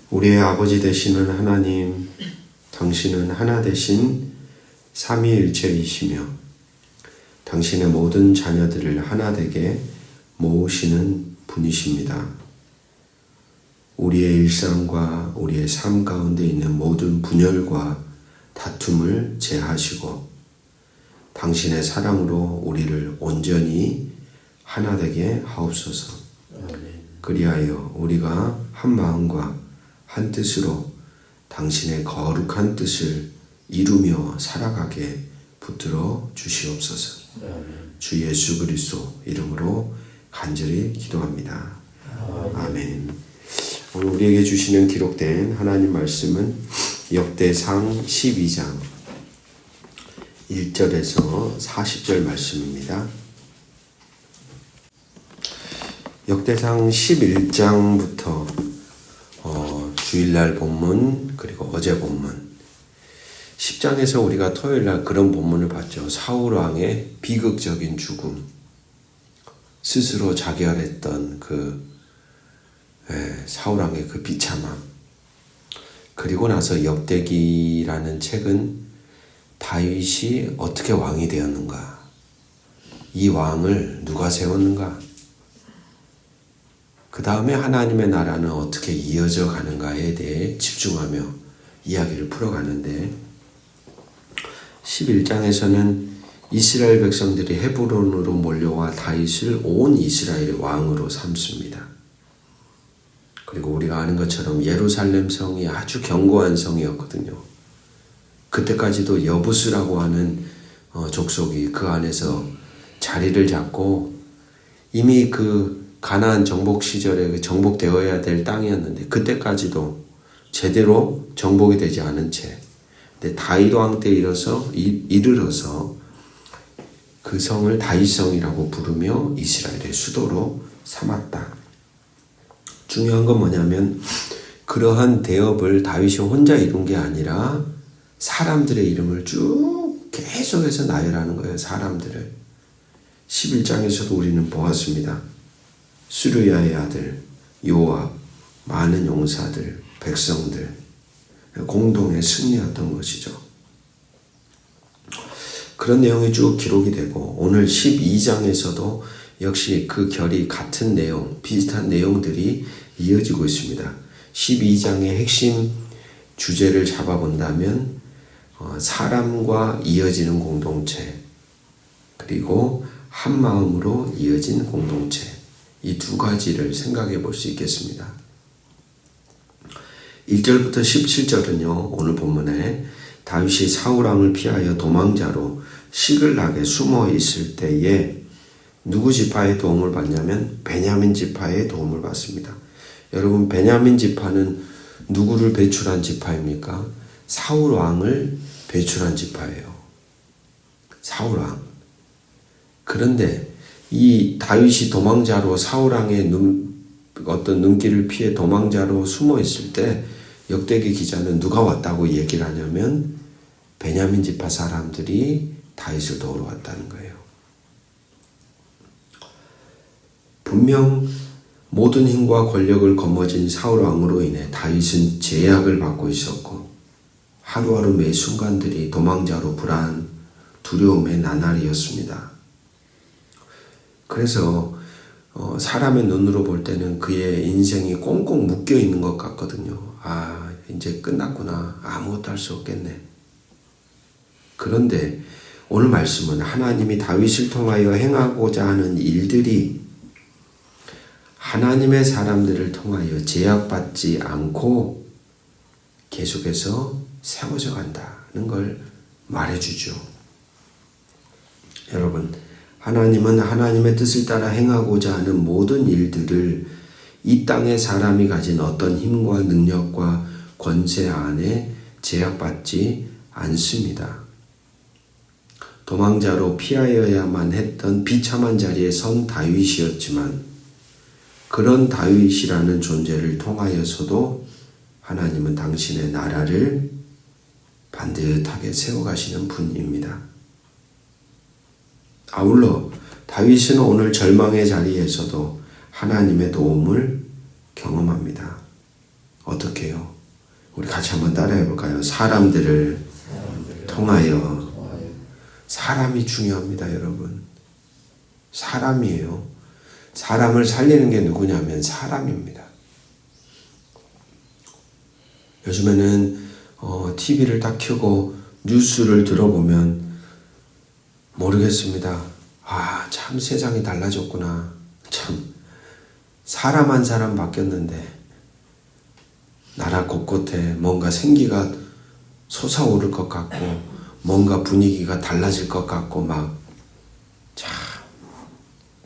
우리의 아버지 되시는 하나님, 당신은 하나 되신 삼위일체이시며 당신의 모든 자녀들을 하나 되게 모으시는 분이십니다. 우리의 일상과 우리의 삶 가운데 있는 모든 분열과 다툼을 제하시고 당신의 사랑으로 우리를 온전히 하나 되게 하옵소서. 그리하여 우리가 한 마음과 한 뜻으로 당신의 거룩한 뜻을 이루며 살아가게 붙들어 주시옵소서. 주 예수 그리스도 이름으로 간절히 기도합니다. 아멘. 오늘 우리에게 주시는 기록된 하나님 말씀은 역대상 12장 1절에서 40절 말씀입니다. 역대상 11장부터 주일날 본문 그리고 어제 본문 10장에서 우리가 토요일날 그런 본문을 봤죠. 사울왕의 비극적인 죽음, 스스로 자결했던 사울왕의 그 비참함, 그리고 나서 역대기라는 책은 다윗이 어떻게 왕이 되었는가, 이 왕을 누가 세웠는가, 그 다음에 하나님의 나라는 어떻게 이어져 가는가에 대해 집중하며 이야기를 풀어가는데 11장에서는 이스라엘 백성들이 헤브론으로 몰려와 다윗을 온 이스라엘의 왕으로 삼습니다. 그리고 우리가 아는 것처럼 예루살렘 성이 아주 견고한 성이었거든요. 그때까지도 여부스라고 하는 족속이 그 안에서 자리를 잡고 이미 그 가나안 정복 시절에 정복되어야 될 땅이었는데 그때까지도 제대로 정복이 되지 않은 채, 근데 다윗 왕 때 이르러서 그 성을 다윗성이라고 부르며 이스라엘의 수도로 삼았다. 중요한 건 뭐냐면 그러한 대업을 다윗이 혼자 이룬 게 아니라 사람들의 이름을 쭉 계속해서 나열하는 거예요. 사람들을. 11장에서도 우리는 보았습니다. 수르야의 아들 요압, 많은 용사들, 백성들, 공동의 승리였던 것이죠. 그런 내용이 쭉 기록이 되고 오늘 12장에서도 역시 그 결이 같은 내용, 비슷한 내용들이 이어지고 있습니다. 12장의 핵심 주제를 잡아본다면 사람과 이어지는 공동체, 그리고 한 마음으로 이어진 공동체, 이 두 가지를 생각해 볼 수 있겠습니다. 1절부터 17절은요, 오늘 본문에 다윗이 사울왕을 피하여 도망자로 시글락에 숨어 있을 때에 누구 지파의 도움을 받냐면 베냐민 지파의 도움을 받습니다. 여러분, 베냐민 지파는 누구를 배출한 지파입니까? 사울왕을 배출한 지파예요. 사울왕. 그런데 이 다윗이 도망자로 사울왕의 어떤 눈길을 피해 도망자로 숨어 있을 때 역대기 기자는 누가 왔다고 얘기를 하냐면 베냐민 지파 사람들이 다윗을 도우러 왔다는 거예요. 분명 모든 힘과 권력을 거머쥔 사울왕으로 인해 다윗은 제약을 받고 있었고 하루하루 매 순간들이 도망자로 불안, 두려움의 나날이었습니다. 그래서 사람의 눈으로 볼 때는 그의 인생이 꽁꽁 묶여 있는 것 같거든요. 아, 이제 끝났구나. 아무것도 할 수 없겠네. 그런데 오늘 말씀은 하나님이 다윗을 통하여 행하고자 하는 일들이 하나님의 사람들을 통하여 제약받지 않고 계속해서 세워져 간다는 걸 말해주죠. 여러분, 하나님은 하나님의 뜻을 따라 행하고자 하는 모든 일들을 이 땅의 사람이 가진 어떤 힘과 능력과 권세 안에 제약받지 않습니다. 도망자로 피하여야만 했던 비참한 자리에 선 다윗이었지만 그런 다윗이라는 존재를 통하여서도 하나님은 당신의 나라를 반듯하게 세워가시는 분입니다. 아울러 다윗은 오늘 절망의 자리에서도 하나님의 도움을 경험합니다. 어떻게 해요? 우리 같이 한번 따라해 볼까요? 사람들을 통하여. 사람이 중요합니다, 여러분. 사람이에요. 사람을 살리는 게 누구냐면 사람입니다. 요즘에는 TV를 딱 켜고 뉴스를 들어보면 모르겠습니다. 참 세상이 달라졌구나. 참 사람 한 사람 바뀌었는데 나라 곳곳에 뭔가 생기가 솟아오를 것 같고 뭔가 분위기가 달라질 것 같고 참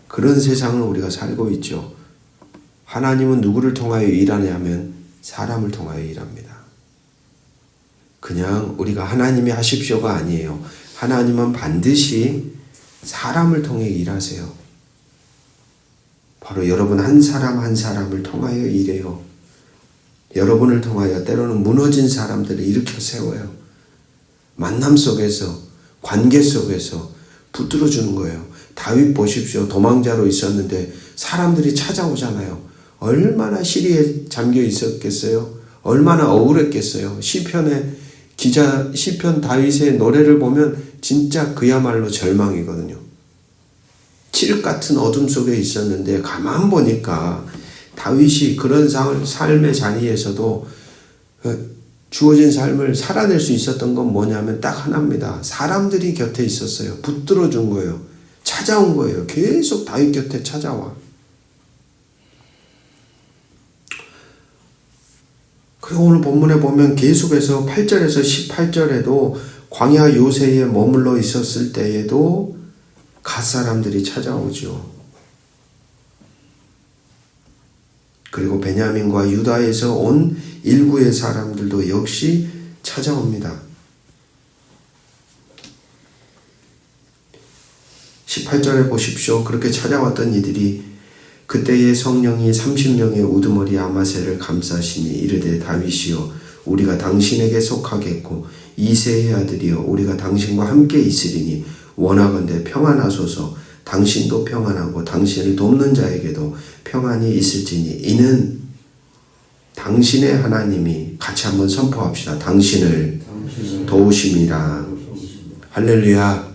그런 세상을 우리가 살고 있죠. 하나님은 누구를 통하여 일하냐면 사람을 통하여 일합니다. 그냥 우리가 하나님이 하십시오가 아니에요. 하나님은 반드시 사람을 통해 일하세요. 바로 여러분 한 사람 한 사람을 통하여 일해요. 여러분을 통하여 때로는 무너진 사람들을 일으켜 세워요. 만남 속에서, 관계 속에서 붙들어 주는 거예요. 다윗 보십시오. 도망자로 있었는데 사람들이 찾아오잖아요. 얼마나 시리에 잠겨 있었겠어요? 얼마나 억울했겠어요? 시편 다윗의 노래를 보면 진짜 그야말로 절망이거든요. 칠흑 같은 어둠 속에 있었는데 가만 보니까 다윗이 그런 삶의 자리에서도 주어진 삶을 살아낼 수 있었던 건 뭐냐면 딱 하나입니다. 사람들이 곁에 있었어요. 붙들어 준 거예요. 찾아온 거예요. 계속 다윗 곁에 찾아와. 그리고 오늘 본문에 보면 계속해서 8절에서 18절에도 광야 요새에 머물러 있었을 때에도 갓 사람들이 찾아오죠. 그리고 베냐민과 유다에서 온 일부의 사람들도 역시 찾아옵니다. 18절에 보십시오. 그렇게 찾아왔던 이들이 그때의 성령이 30명의 우두머리 아마새를 감싸시니 이르되 다윗이여 우리가 당신에게 속하겠고 이새의 아들이여 우리가 당신과 함께 있으리니 원하건대 평안하소서. 당신도 평안하고 당신을 돕는 자에게도 평안이 있을지니 이는 당신의 하나님이 같이 한번 선포합시다. 당신을 도우심이라. 할렐루야.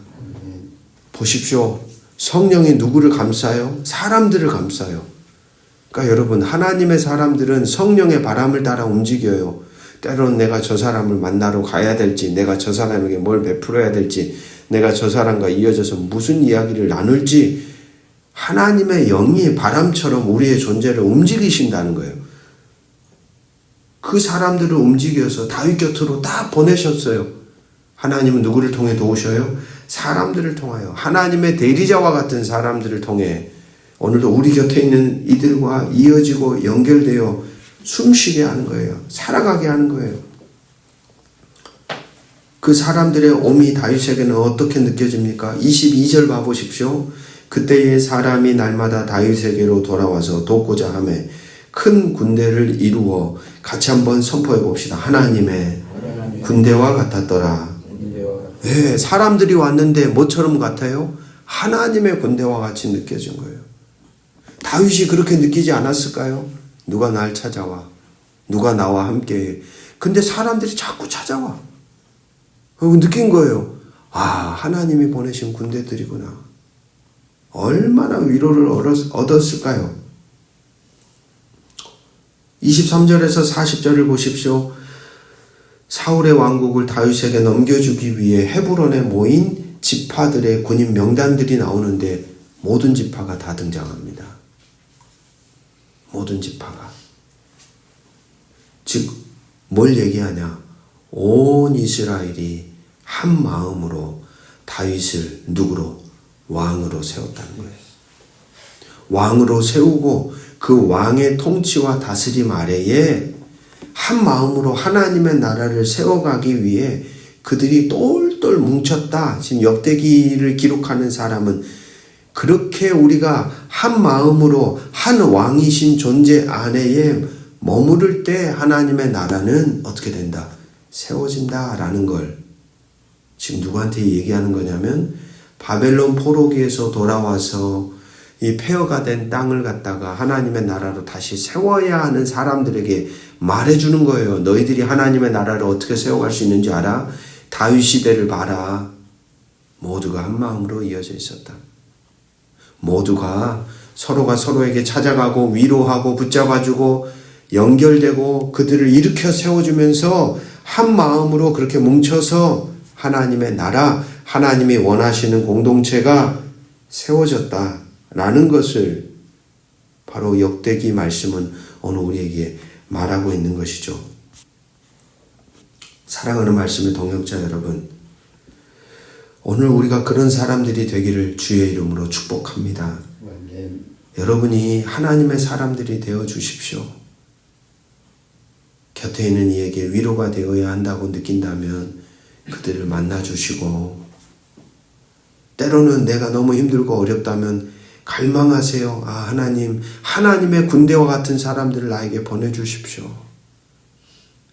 보십시오. 성령이 누구를 감싸요? 사람들을 감싸요. 그러니까 여러분 하나님의 사람들은 성령의 바람을 따라 움직여요. 때로는 내가 저 사람을 만나러 가야 될지, 내가 저 사람에게 뭘 베풀어야 될지, 내가 저 사람과 이어져서 무슨 이야기를 나눌지 하나님의 영이 바람처럼 우리의 존재를 움직이신다는 거예요. 그 사람들을 움직여서 다윗 곁으로 딱 보내셨어요. 하나님은 누구를 통해 도우셔요? 사람들을 통하여. 하나님의 대리자와 같은 사람들을 통해 오늘도 우리 곁에 있는 이들과 이어지고 연결되어 숨쉬게 하는 거예요. 살아가게 하는 거예요. 그 사람들의 오미 다윗에게는 어떻게 느껴집니까? 22절 봐보십시오. 그때의 사람이 날마다 다윗에게로 돌아와서 돕고자 하매 큰 군대를 이루어 같이 한번 선포해 봅시다. 하나님의 군대와 같았더라. 네, 사람들이 왔는데 뭐처럼 같아요? 하나님의 군대와 같이 느껴진 거예요. 다윗이 그렇게 느끼지 않았을까요? 누가 날 찾아와? 누가 나와 함께해? 근데 사람들이 자꾸 찾아와. 느낀 거예요. 하나님이 보내신 군대들이구나. 얼마나 위로를 얻었을까요? 23절에서 40절을 보십시오. 사울의 왕국을 다윗에게 넘겨주기 위해 헤브론에 모인 지파들의 군인 명단들이 나오는데 모든 지파가 다 등장합니다. 모든 지파가. 즉, 뭘 얘기하냐? 온 이스라엘이 한 마음으로 다윗을 누구로? 왕으로 세웠다는 거예요. 왕으로 세우고 그 왕의 통치와 다스림 아래에 한 마음으로 하나님의 나라를 세워가기 위해 그들이 똘똘 뭉쳤다. 지금 역대기를 기록하는 사람은 그렇게 우리가 한 마음으로 한 왕이신 존재 안에 머무를 때 하나님의 나라는 어떻게 된다? 세워진다라는 걸 지금 누구한테 얘기하는 거냐면 바벨론 포로기에서 돌아와서 이 폐허가 된 땅을 갖다가 하나님의 나라로 다시 세워야 하는 사람들에게 말해주는 거예요. 너희들이 하나님의 나라를 어떻게 세워갈 수 있는지 알아? 다윗 시대를 봐라. 모두가 한 마음으로 이어져 있었다. 모두가 서로가 서로에게 찾아가고 위로하고 붙잡아주고 연결되고 그들을 일으켜 세워주면서 한 마음으로 그렇게 뭉쳐서 하나님의 나라, 하나님이 원하시는 공동체가 세워졌다라는 것을 바로 역대기 말씀은 오늘 우리에게 말하고 있는 것이죠. 사랑하는 말씀의 동역자 여러분, 오늘 우리가 그런 사람들이 되기를 주의 이름으로 축복합니다. 여러분이 하나님의 사람들이 되어 주십시오. 곁에 있는 이에게 위로가 되어야 한다고 느낀다면 그들을 만나 주시고, 때로는 내가 너무 힘들고 어렵다면 갈망하세요. 아, 하나님, 하나님의 군대와 같은 사람들을 나에게 보내주십시오.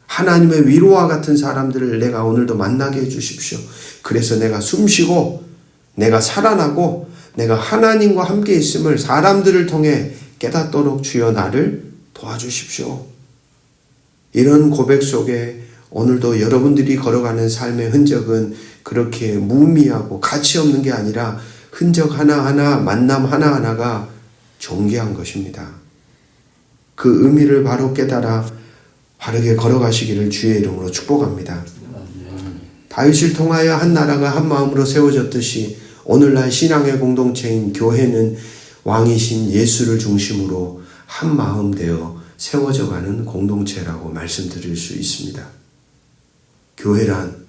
하나님의 위로와 같은 사람들을 내가 오늘도 만나게 해주십시오. 그래서 내가 숨쉬고 내가 살아나고 내가 하나님과 함께 있음을 사람들을 통해 깨닫도록 주여 나를 도와주십시오. 이런 고백 속에 오늘도 여러분들이 걸어가는 삶의 흔적은 그렇게 무의미하고 가치 없는 게 아니라 흔적 하나하나, 만남 하나하나가 존귀한 것입니다. 그 의미를 바로 깨달아 바르게 걸어가시기를 주의 이름으로 축복합니다. 다윗을 통하여 한 나라가 한 마음으로 세워졌듯이 오늘날 신앙의 공동체인 교회는 왕이신 예수를 중심으로 한 마음 되어 세워져가는 공동체라고 말씀드릴 수 있습니다. 교회란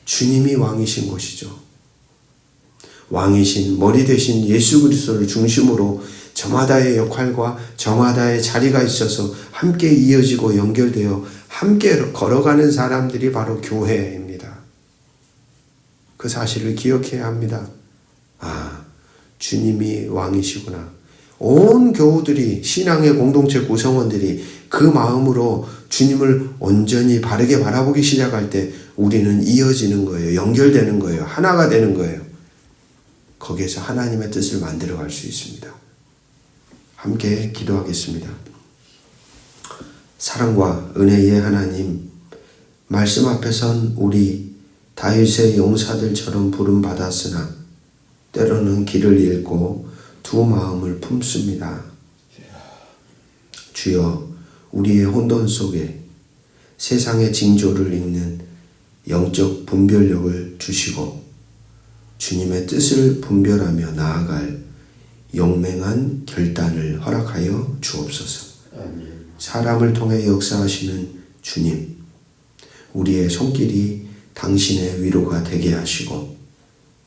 주님이 왕이신 곳이죠. 왕이신 머리 되신 예수 그리스도를 중심으로 저마다의 역할과 저마다의 자리가 있어서 함께 이어지고 연결되어 함께 걸어가는 사람들이 바로 교회입니다. 그 사실을 기억해야 합니다. 아, 주님이 왕이시구나. 온 교우들이, 신앙의 공동체 구성원들이 그 마음으로 주님을 온전히 바르게 바라보기 시작할 때 우리는 이어지는 거예요. 연결되는 거예요. 하나가 되는 거예요. 거기에서 하나님의 뜻을 만들어갈 수 있습니다. 함께 기도하겠습니다. 사랑과 은혜의 하나님, 말씀 앞에 선 우리 다윗의 용사들처럼 부름받았으나 때로는 길을 잃고 두 마음을 품습니다. 주여, 우리의 혼돈 속에 세상의 징조를 읽는 영적 분별력을 주시고 주님의 뜻을 분별하며 나아갈 용맹한 결단을 허락하여 주옵소서. 사람을 통해 역사하시는 주님, 우리의 손길이 당신의 위로가 되게 하시고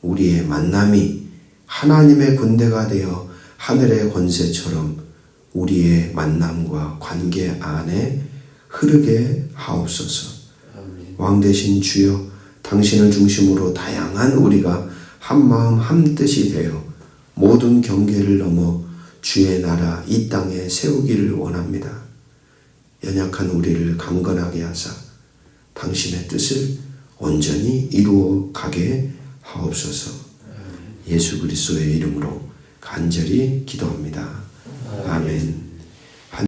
우리의 만남이 하나님의 군대가 되어 하늘의 권세처럼 우리의 만남과 관계 안에 흐르게 하옵소서. 왕 되신 주여, 당신을 중심으로 다양한 우리가 한마음 한뜻이 되어 모든 경계를 넘어 주의 나라 이 땅에 세우기를 원합니다. 연약한 우리를 강건하게 하사 당신의 뜻을 온전히 이루어 가게 하옵소서. 예수 그리스도의 이름으로 간절히 기도합니다. 아멘.